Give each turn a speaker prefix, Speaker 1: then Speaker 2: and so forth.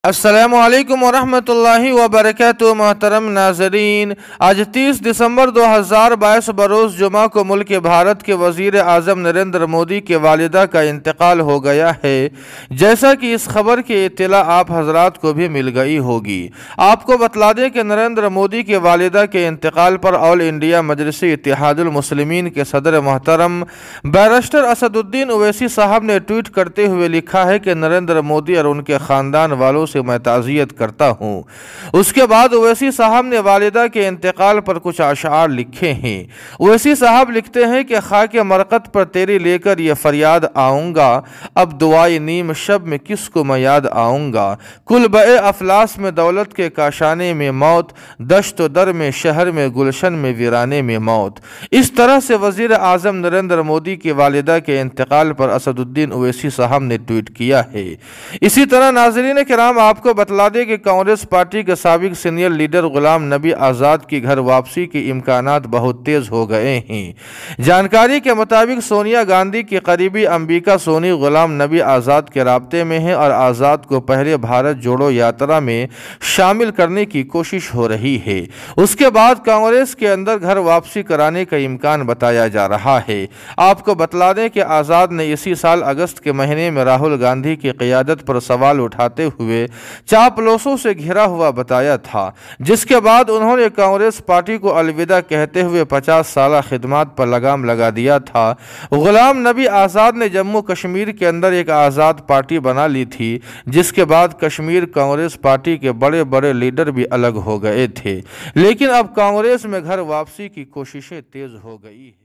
Speaker 1: अस्सलामुअलैकुम वरहमतुल्लाहि वबरकातुहू। मोहतरम नाज़रीन, आज 30 दिसंबर 2022 बरोज़ जुमा को मुल्क भारत के वज़ीर आज़म नरेंद्र मोदी के वालिदा का इंतकाल हो गया है। जैसा कि इस खबर की इत्तला आप हजरात को भी मिल गई होगी। आपको बतला दें कि नरेंद्र मोदी के वालिदा के इंतकाल पर ऑल इंडिया मजलिस इत्तेहादुल मुस्लिमीन के सदर मोहतरम बैरिस्टर असदुद्दीन ओवैसी साहब ने ट्वीट करते हुए लिखा है कि नरेंद्र मोदी और उनके ख़ानदान वालों से मैं ताज़ियत करता हूँ। उसके बाद ओवैसी साहब ने वालिदा के इंतकाल पर कुछ अशआर लिखे हैं। ओवैसी साहब लिखते हैं कि खाके मरकत पर तेरी लेकर ये फरियाद आऊँगा, अब दुआए नीम शब में किसको मैं याद आऊँगा। कुल बे अफलास में दौलत के काशाने में मौत, दश्त दर में शहर में गुलशन में वीराने में मौत। इस तरह से वज़ीर आज़म नरेंद्र मोदी की वालिदा के इंतकाल पर असदुद्दीन ओवैसी साहब ने ट्वीट किया है। इसी तरह नाज़रीन किराम, आपको बतला दें कि कांग्रेस पार्टी के साबिक सीनियर लीडर गुलाम नबी आज़ाद की घर वापसी के इम्कानात बहुत तेज़ हो गए हैं। जानकारी के मुताबिक सोनिया गांधी की करीबी अंबिका सोनी गुलाम नबी आज़ाद के राब्ते में है और आज़ाद को पहले भारत जोड़ो यात्रा में शामिल करने की कोशिश हो रही है। उसके बाद कांग्रेस के अंदर घर वापसी कराने का इम्कान बताया जा रहा है। आपको बतला दें कि आज़ाद ने इसी साल अगस्त के महीने में राहुल गांधी की क़यादत पर सवाल उठाते हुए चापलूसों से घिरा हुआ बताया था, जिसके बाद उन्होंने कांग्रेस पार्टी को अलविदा कहते हुए 50 साल खिदमत पर लगाम लगा दिया था। गुलाम नबी आज़ाद ने जम्मू कश्मीर के अंदर एक आज़ाद पार्टी बना ली थी, जिसके बाद कश्मीर कांग्रेस पार्टी के बड़े बड़े लीडर भी अलग हो गए थे। लेकिन अब कांग्रेस में घर वापसी की कोशिशें तेज हो गई है।